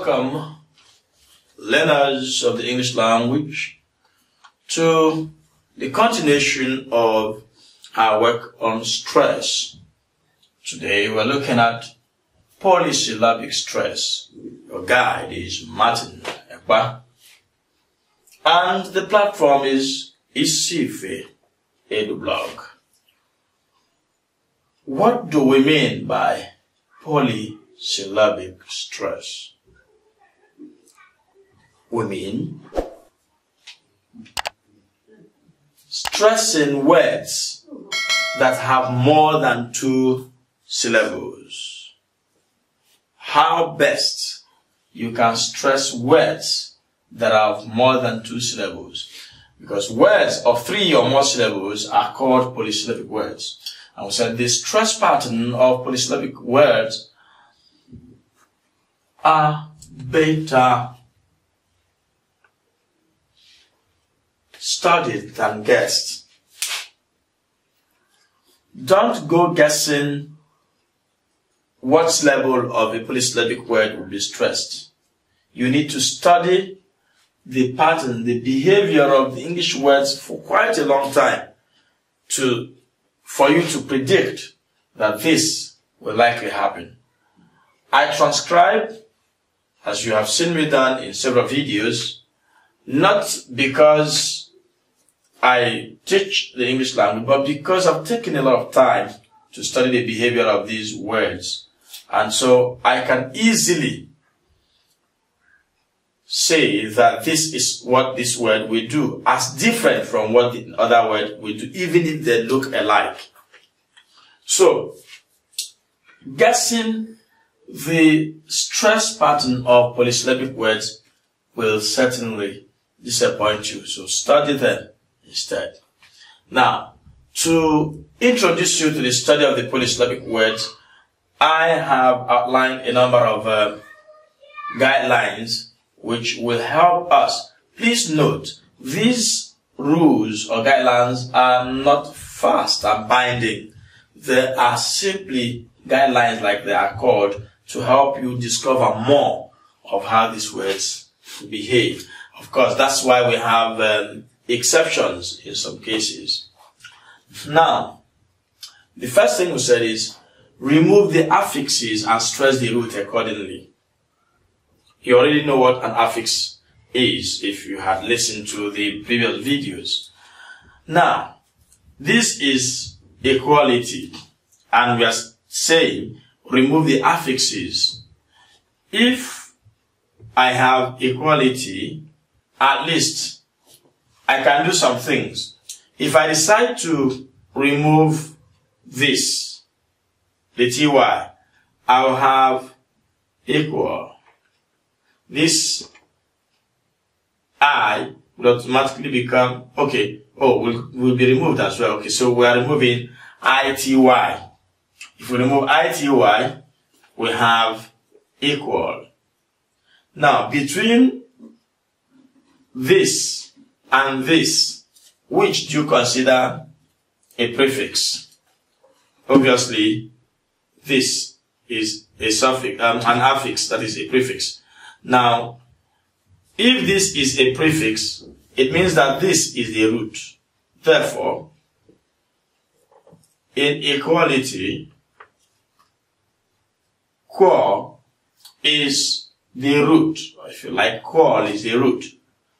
welcome learners of the English language to the continuation of our work on stress. Today we're looking at polysyllabic stress. Your guide is Martin Ekpa, and the platform is ISIFE EDUBLOG. What do we mean by polysyllabic stress? We mean stressing words that have more than 2 syllables. How best you can stress words that have more than 2 syllables? Because words of 3 or more syllables are called polysyllabic words. And we said the stress pattern of polysyllabic words are better studied than guessed. Don't go guessing what level of a polysyllabic word will be stressed. You need to study the pattern, the behavior of the English words for quite a long time for you to predict that this will likely happen. I transcribe, as you have seen me done in several videos, not because I teach the English language, but because I've taken a lot of time to study the behavior of these words. And so I can easily say that this is what this word will do, as different from what the other word will do, even if they look alike. So, guessing the stress pattern of polysyllabic words will certainly disappoint you. So study them instead. Now, to introduce you to the study of the polysyllabic words, I have outlined a number of guidelines which will help us. Please note, these rules or guidelines are not fast and binding. They are simply guidelines, like they are called, to help you discover more of how these words behave. Of course, that's why we have exceptions in some cases. Now, the first thing we said is remove the affixes and stress the root accordingly. You already know what an affix is if you had listened to the previous videos. Now, this is equality, and we are saying remove the affixes. If I have equality, at least I can do some things. If I decide to remove this, the ty, I'll have equal. This I will automatically become, okay, will be removed as well. Okay, so we are removing ity. If we remove ity, we have equal. Now, between this and this, which do you consider a prefix? Obviously, this is a suffix, an affix, that is a prefix. Now, if this is a prefix, it means that this is the root. Therefore, in equality, qual is the root. Or if you like, qual is the root.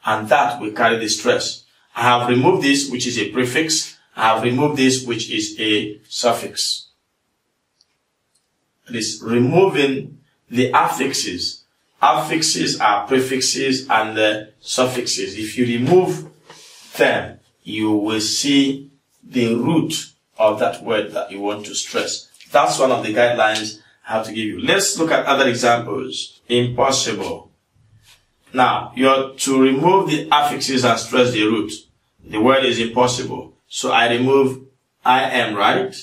And that will carry the stress. I have removed this, which is a prefix. I have removed this, which is a suffix. It is removing the affixes. Affixes are prefixes and the suffixes. If you remove them, you will see the root of that word that you want to stress. That's one of the guidelines I have to give you. Let's look at other examples. Impossible. Now, you're to remove the affixes and stress the root. The word is impossible. So I remove I am, right?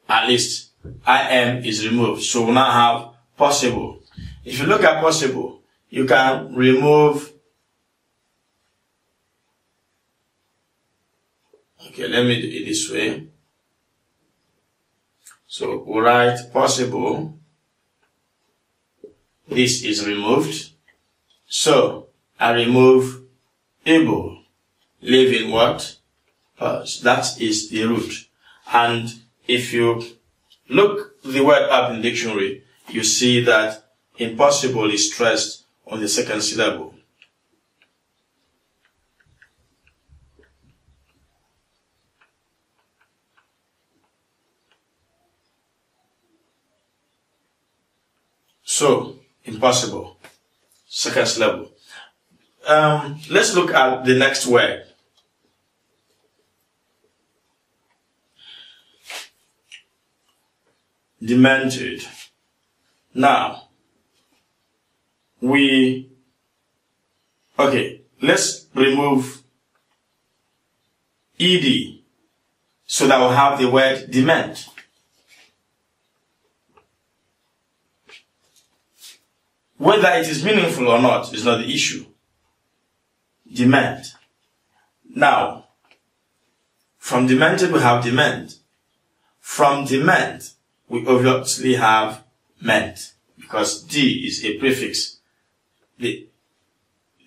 At least I am is removed. So we now have possible. If you look at possible, you can remove. Okay, let me do it this way. So we write possible. This is removed. So I remove able, leaving what? POST. That is the root. And if you look the word up in the dictionary, you see that impossible is stressed on the second syllable. So, impossible, second syllable. Let's look at the next word. Demented. Now, let's remove ed so that we'll have the word dement. Whether it is meaningful or not is not the issue. Dement. Now, from demented we have dement. From dement we obviously have ment, because D is a prefix. The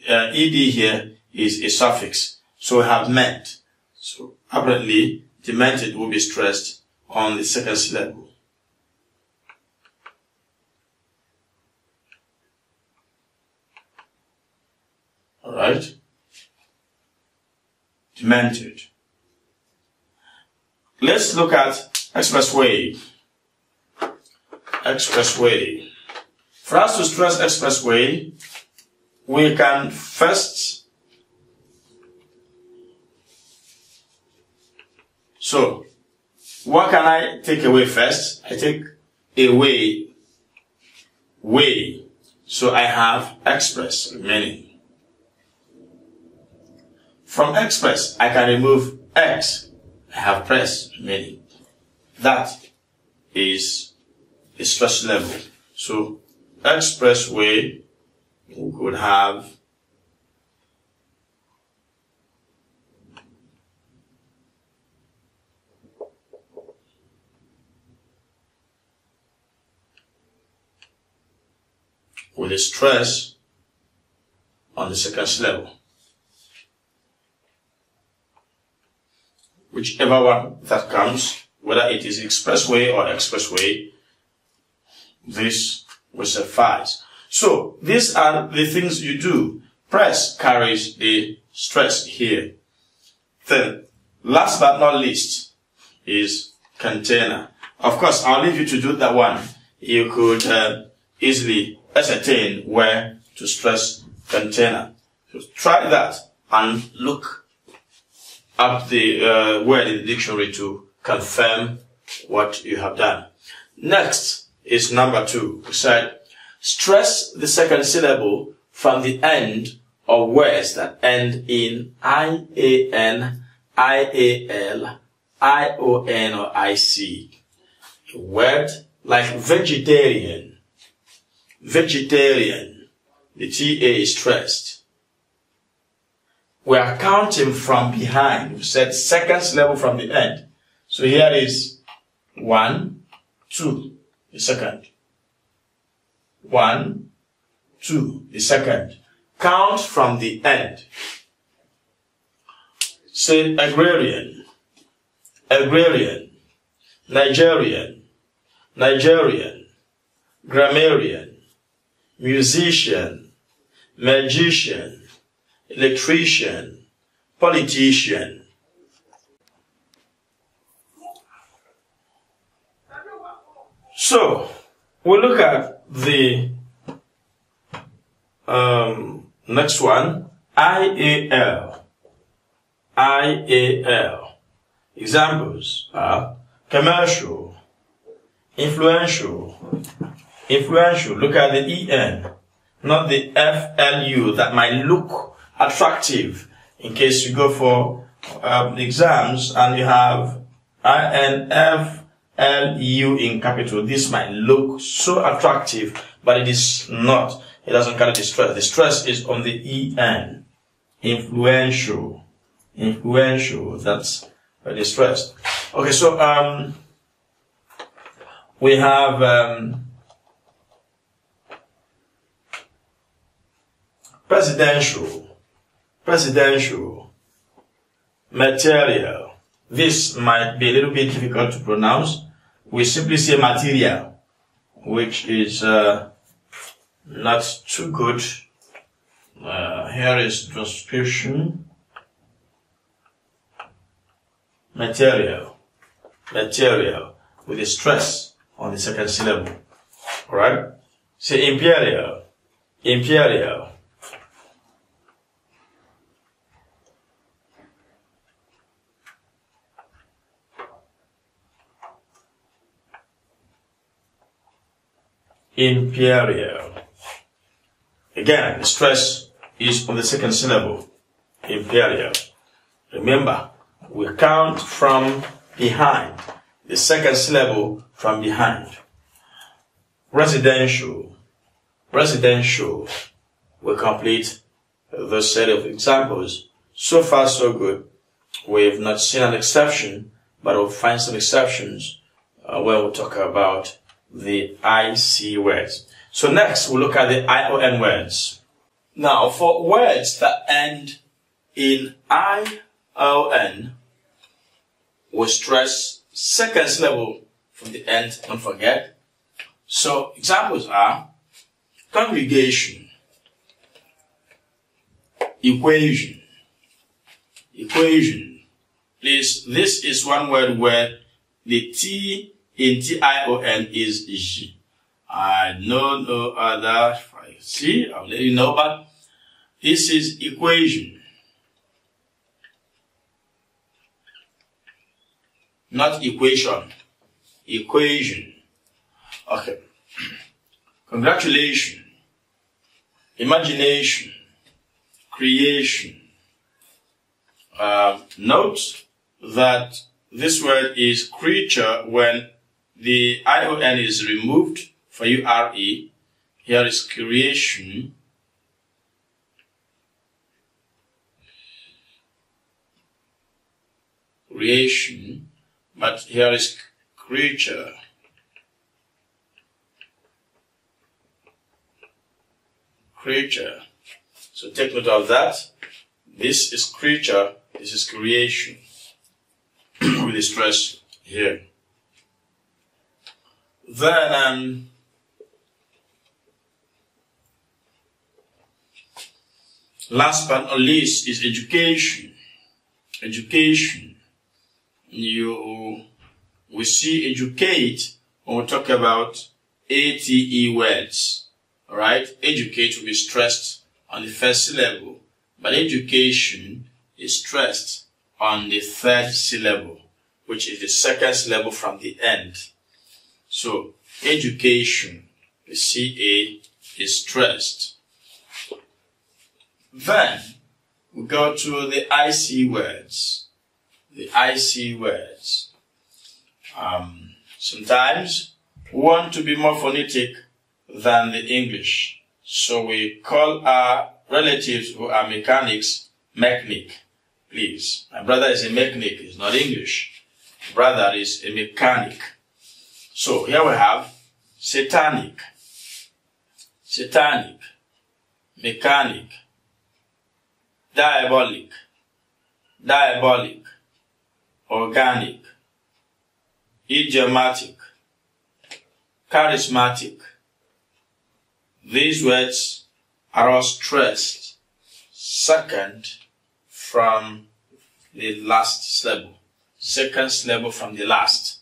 ed here is a suffix. So we have ment. So apparently demented will be stressed on the second syllable. Alright? Demented. Let's look at expressway. Expressway. For us to stress expressway, we can first, so what can I take away first? I take away way. So I have express remaining. From express, I can remove X. I have press remaining. That is a stress level. So expressway, we could have with a stress on the second syllable. Whichever one that comes, whether it is expressway or expressway, this will suffice. So these are the things you do. Press carries the stress here. Then, last but not least, is container. Of course, I'll leave you to do that one. You could easily ascertain where to stress container. So try that and look up the word in the dictionary to confirm what you have done. Next is number 2. We said, stress the second syllable from the end of words that end in IAN, IAL, ION, or IC. A word like vegetarian. Vegetarian. The TA is stressed. We are counting from behind. We said second syllable from the end. So here is 1, 2, the second. 1, 2, the second. Count from the end. Say agrarian, agrarian, Nigerian, Nigerian, grammarian, musician, magician, electrician, politician. So, we'll look at the next one, IAL. IAL. Examples are commercial, influential, influential. Look at the EN, not the FLU that might look attractive in case you go for exams and you have INFLU in capital. This might look so attractive, but it is not. It doesn't carry the stress. The stress is on the EN. Influential. Influential. That's the stress. Okay, so we have presidential, material. This might be a little bit difficult to pronounce. We simply say material, which is not too good. Here is transcription. Material, with a stress on the second syllable. Alright? Say imperial. Imperial. Again, the stress is on the second syllable. Imperial. Remember, we count from behind. The second syllable from behind. Residential. We complete the set of examples. So far, so good. We have not seen an exception, but we'll find some exceptions when we'll talk about the IC words. So next, we'll look at the ION words. Now, for words that end in ION, we stress second syllable from the end, don't forget. So examples are congregation, equation. Please, this is one word where the T in TION is J. I know no other. See, I'll let you know, but this is equation. Not equation. Equation. Okay. Congratulation. Imagination. Creation. Note that this word is creature when the ION is removed for URE. Here is creation. Creation. But here is creature. Creature. So take note of that. This is creature. This is creation. With the stress here. Then, last but not least is education. Education. We see educate when we talk about ATE words. Alright? Educate will be stressed on the first syllable, but education is stressed on the third syllable, which is the second syllable from the end. So, education, the CA is stressed. Then, we go to the IC words. The IC words. Sometimes, we want to be more phonetic than the English. So we call our relatives who are mechanics, mechanic. Please, my brother is a mechanic, he's not English. Brother is a mechanic. So here we have satanic, mechanic, diabolic, organic, idiomatic, charismatic. These words are all stressed second from the last syllable. Second syllable from the last.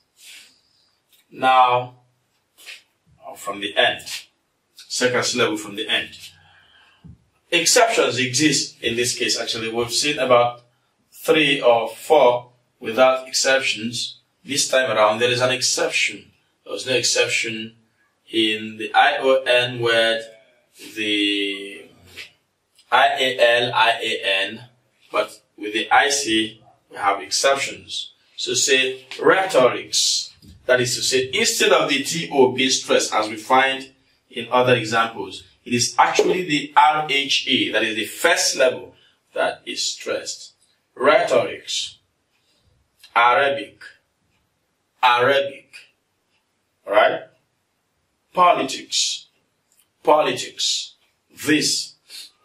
Now, from the end. Second syllable from the end. Exceptions exist in this case, actually. We've seen about 3 or 4 without exceptions. This time around, there is an exception. There was no exception in the ION word, the IAL, IAN, but with the IC, we have exceptions. So say rhetorics. That is to say, instead of the TO being stressed, as we find in other examples, it is actually the RHE, that is the first syllable, that is stressed. Rhetorics. Arabic. Alright? Politics. These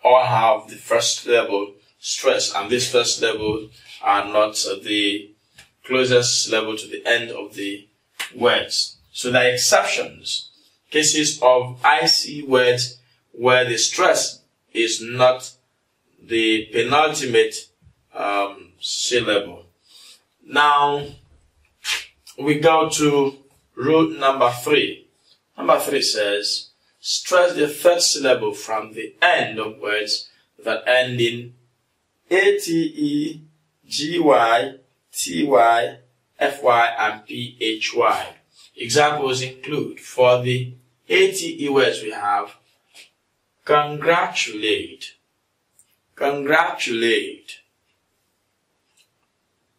all have the first level stress, and this first level are not the closest level to the end of the words. So there are exceptions, cases of IC words where the stress is not the penultimate syllable. Now, we go to rule number 3. Number 3 says, stress the third syllable from the end of words that end in ATE, GY, TY, FY, and PHY. Examples include, for the ATE words we have, congratulate,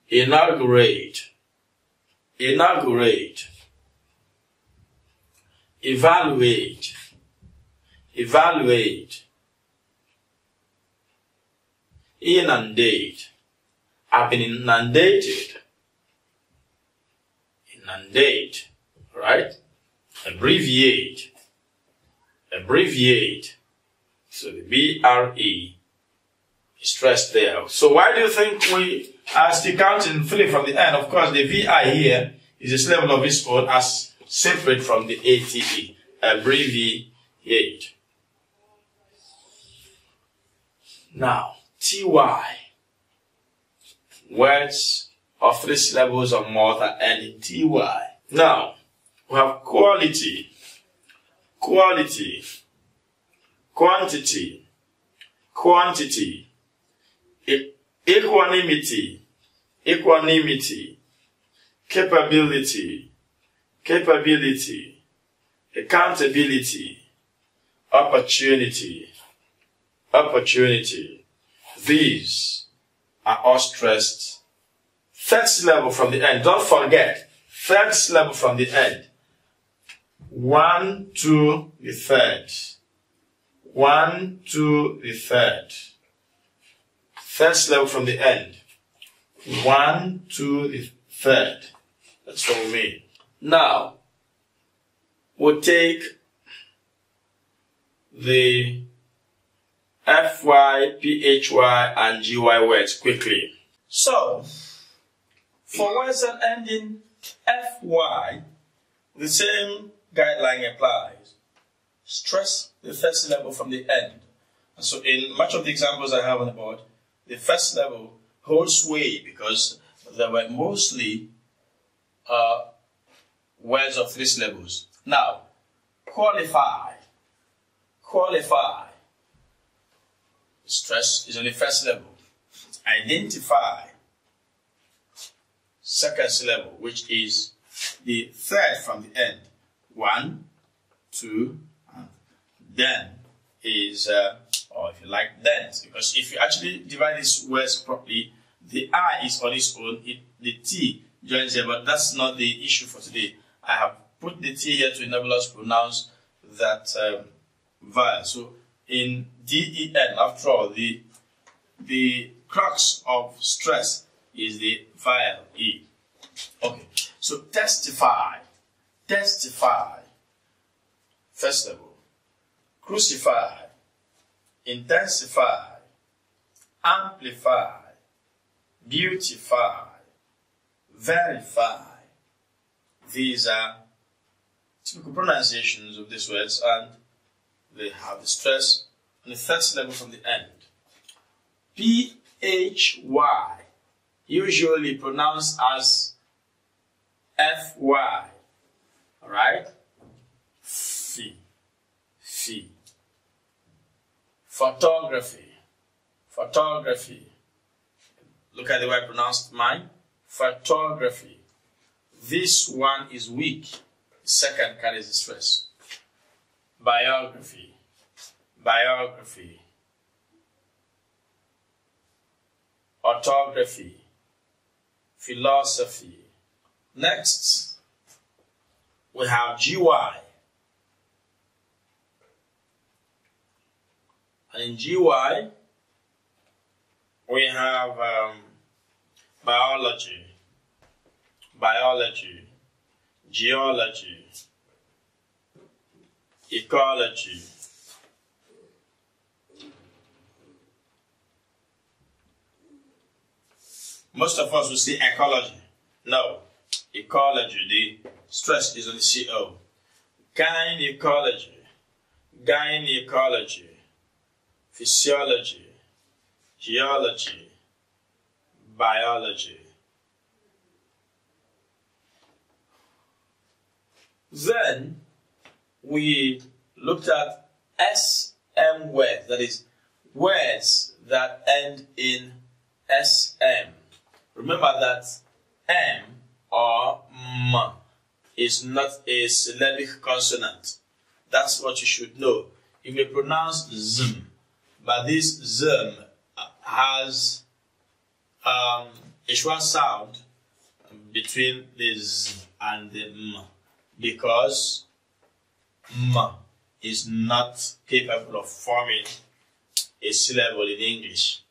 inaugurate, evaluate, inundate. I've been inundated. Right? Abbreviate. So the BRE is stressed there. So why do you think we are still counting 3 from the end? Of course, the VI here is a syllable of its own as separate from the ATE. Abbreviate. Now, TY. Words of 3 syllables or more that end in TY. Now, we have quality, quantity, equanimity, capability, accountability, opportunity. These are all stressed. Third syllable from the end. Don't forget, third syllable from the end. 1, 2, the third. 1, 2, the third. Third syllable from the end. 1, 2, the third. That's what we mean. Now, we'll take the FY, PHY, and GY words quickly. So, for words that end in FY, the same guideline applies. Stress the first syllable from the end. And so in much of the examples I have on the board, the first syllable holds sway because there were mostly words of 3 syllables. Now, qualify. Stress is on the first syllable. Identify. Second syllable, which is the third from the end. 1, 2, and then is, or if you like, then. Because if you actually divide these words properly, the I is on its own, the T joins here, but that's not the issue for today. I have put the T here to enable us to pronounce that vowel. So in DEN, after all, the crux of stress is the vowel E. Okay, so testify, first level, crucify, intensify, amplify, beautify, verify. These are typical pronunciations of these words, and they have the stress on the third syllable from the end. PHY, usually pronounced as FY, alright? Fee. Photography. Look at the way I pronounced mine. Photography. This one is weak. The second carries the stress. Biography. Orthography. Philosophy. Next, we have GY. And in GY, we have biology, geology, ecology. Most of us will say ecology. No, ecology, the stress is on the CO. Gynecology, gynecology, physiology, geology, biology. Then we looked at SM words, that is, words that end in SM. Remember that M or M is not a syllabic consonant. That's what you should know. You may pronounce ZM, but this ZM has a short sound between the Z and the M, because M is not capable of forming a syllable in English.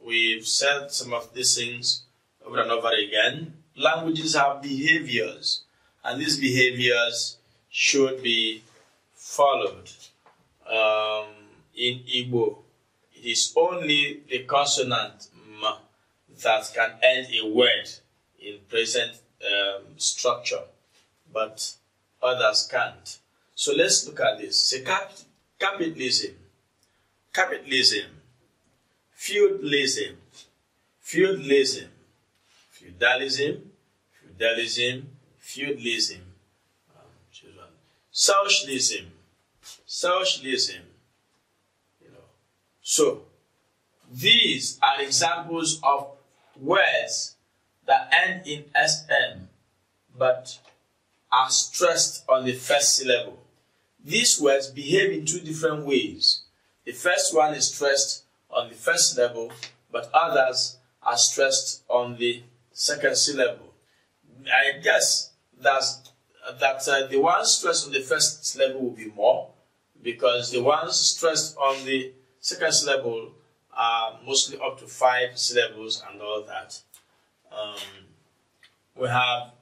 We've said some of these things over and over again. Languages have behaviors, and these behaviors should be followed. In Igbo, it is only the consonant M that can end a word in present structure, but others can't. So let's look at this. Say capitalism, capitalism, feudalism, feudalism, feudalism, feudalism, feudalism, socialism, socialism. So these are examples of words that end in SM but are stressed on the first syllable. These words behave in two different ways. The first one is stressed on the first syllable, but others are stressed on the second syllable. I guess that the ones stressed on the first syllable will be more, because the ones stressed on the second syllable are mostly up to 5 syllables and all that. We have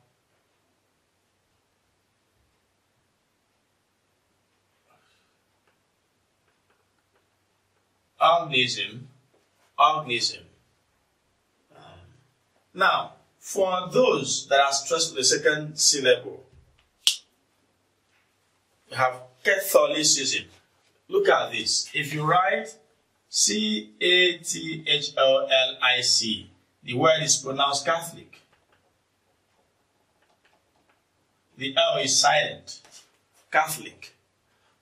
organism, organism. Now, for those that are stressed on the second syllable, we have Catholicism. Look at this. If you write C-A-T-H-L-L-I-C, the word is pronounced Catholic. The L is silent, Catholic.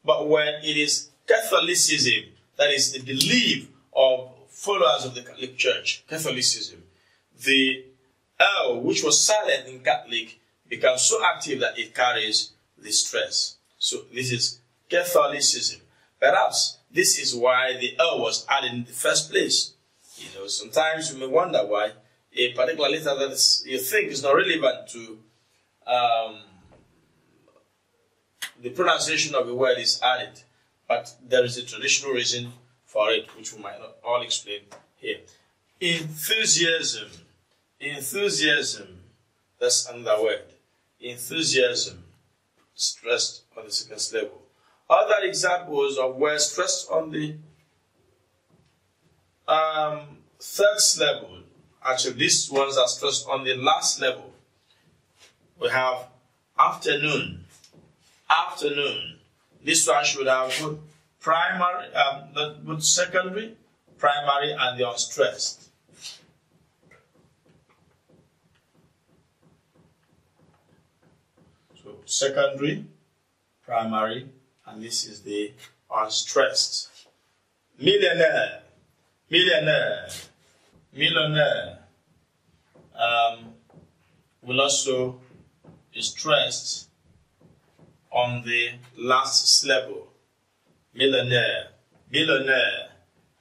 But when it is Catholicism, that is the belief of followers of the Catholic Church, Catholicism, the L, which was silent in Catholic, becomes so active that it carries the stress. So this is Catholicism. Perhaps this is why the L was added in the first place. Sometimes you may wonder why a particular letter that you think is not relevant to the pronunciation of a word is added. But there is a traditional reason for it, which we might not all explain here. Enthusiasm. Enthusiasm. That's another word. Enthusiasm. Stressed on the second syllable. Other examples of words stressed on the third syllable. Actually, these ones are stressed on the last level. We have afternoon. Afternoon. This one should have both primary, both secondary, primary, and the unstressed. So secondary, primary, and this is the unstressed. Millionaire, millionaire, millionaire will also be stressed on the last syllable. Millionaire, billionaire,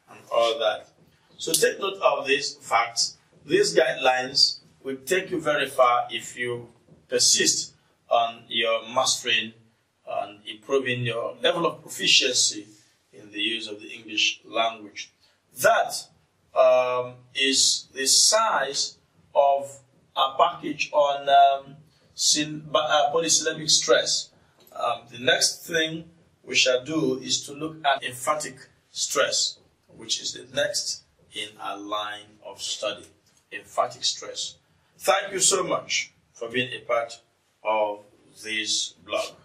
and all that. So take note of these facts. These guidelines will take you very far if you persist on your mastering and improving your level of proficiency in the use of the English language. That is the size of a package on polysyllabic stress. The next thing we shall do is to look at emphatic stress, which is the next in our line of study. Emphatic stress. Thank you so much for being a part of this blog.